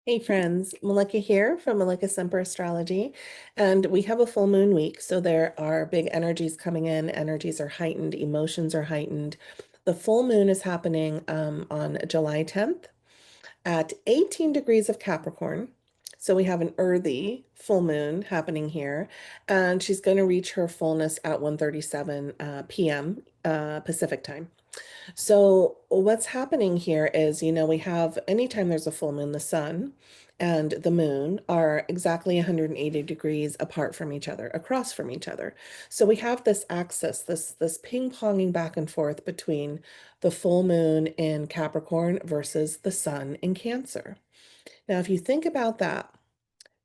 Hey friends, Malika here from Malika Semper Astrology, and we have a full moon week, so there are big energies coming in. Energies are heightened, emotions are heightened. The full moon is happening on July 10th at 18 degrees of Capricorn. So we have an earthy full moon happening here, and she's going to reach her fullness at 1:37 p.m. Pacific time. So what's happening here is, we have anytime there's a full moon, the sun and the moon are exactly 180 degrees apart from each other, across from each other. So we have this axis, this ping-ponging back and forth between the full moon in Capricorn versus the sun in Cancer. Now, if you think about that,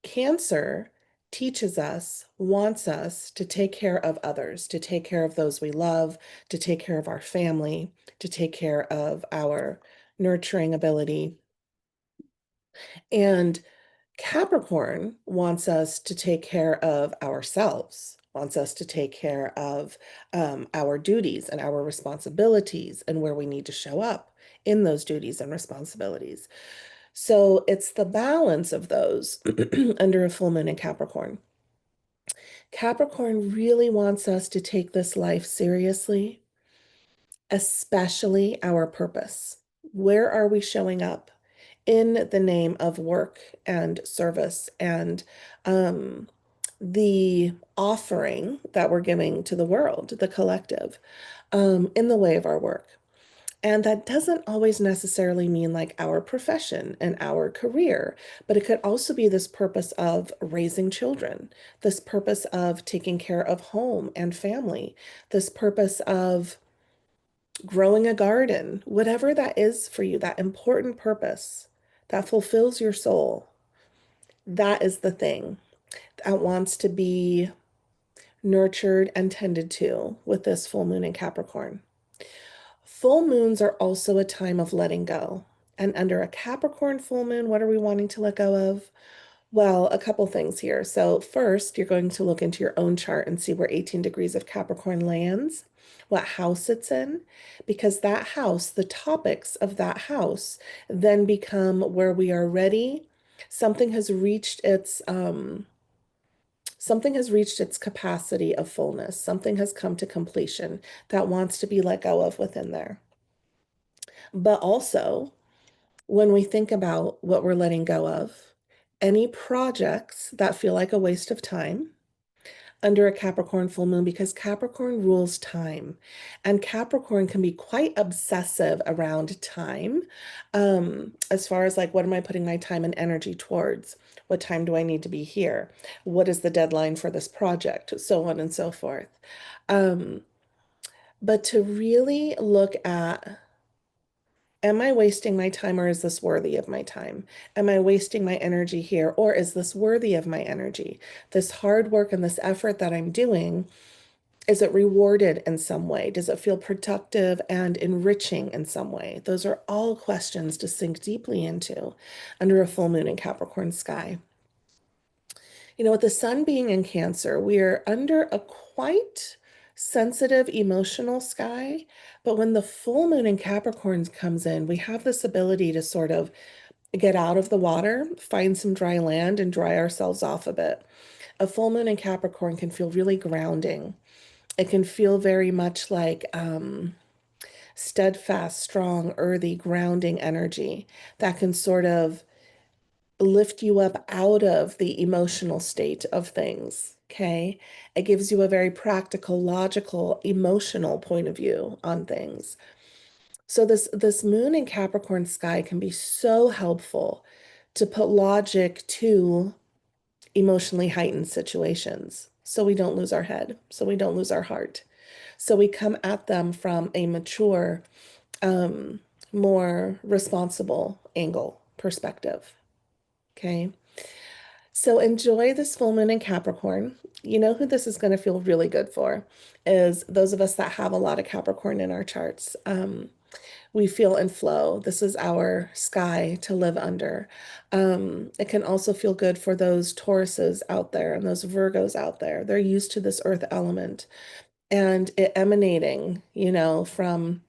Cancer teaches us, wants us to take care of others, to take care of those we love, to take care of our family, to take care of our nurturing ability. And Capricorn wants us to take care of ourselves, wants us to take care of our duties and our responsibilities and where we need to show up in those duties and responsibilities. So it's the balance of those under a full moon in Capricorn. Capricorn really wants us to take this life seriously, especially our purpose. Where are we showing up in the name of work and service and um, the offering that we're giving to the world, the collective, in the way of our work? And that doesn't always necessarily mean like our profession and our career, but it could also be this purpose of raising children, this purpose of taking care of home and family, this purpose of growing a garden, whatever that is for you, that important purpose that fulfills your soul. That is the thing that wants to be nurtured and tended to with this full moon in Capricorn. Full moons are also a time of letting go. And under a Capricorn full moon, what are we wanting to let go of? Well, a couple things here. So, first, you're going to look into your own chart and see where 18 degrees of Capricorn lands, what house it's in, because that house, the topics of that house, then become where we are ready. Something has reached its something has reached its capacity of fullness. Something has come to completion that wants to be let go of within there. But also, when we think about what we're letting go of, any projects that feel like a waste of time under a Capricorn full moon, because Capricorn rules time, and Capricorn can be quite obsessive around time, as far as like, what am I putting my time and energy towards? What time do I need to be here? What is the deadline for this project? So on and so forth. Um, but to really look at, am I wasting my time or is this worthy of my time? Am I wasting my energy here or is this worthy of my energy? This hard work and this effort that I'm doing, is it rewarded in some way? Does it feel productive and enriching in some way? Those are all questions to sink deeply into under a full moon in Capricorn sky. With the sun being in Cancer, we are under a quite sensitive emotional sky. But when the full moon in Capricorn comes in, we have this ability to sort of get out of the water, find some dry land, and dry ourselves off a bit. A full moon in Capricorn can feel really grounding. It can feel very much like steadfast, strong, earthy, grounding energy that can sort of lift you up out of the emotional state of things. Okay. It gives you a very practical, logical, emotional point of view on things. So this moon in Capricorn sky can be so helpful to put logic to emotionally heightened situations so we don't lose our head, so we don't lose our heart. So we come at them from a mature, um, more responsible angle perspective. Okay. So enjoy this full moon in Capricorn. You know who this is going to feel really good for is those of us that have a lot of Capricorn in our charts. We feel in flow. This is our sky to live under. It can also feel good for those Tauruses out there and those Virgos out there. They're used to this earth element and it emanating, from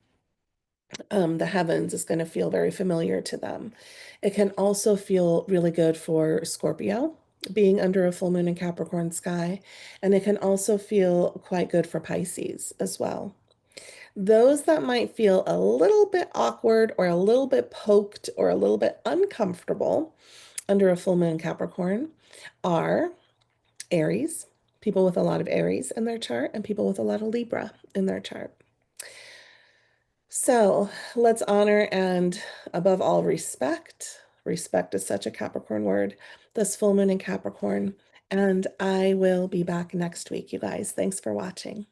the heavens is going to feel very familiar to them. It can also feel really good for Scorpio, being under a full moon in Capricorn sky, and it can also feel quite good for Pisces as well. Those that might feel a little bit awkward or a little bit poked or a little bit uncomfortable under a full moon Capricorn are Aries, people with a lot of Aries in their chart, and people with a lot of Libra in their chart. So let's honor and, above all, respect. Respect is such a Capricorn word. This full moon in Capricorn. And I will be back next week, you guys. Thanks for watching.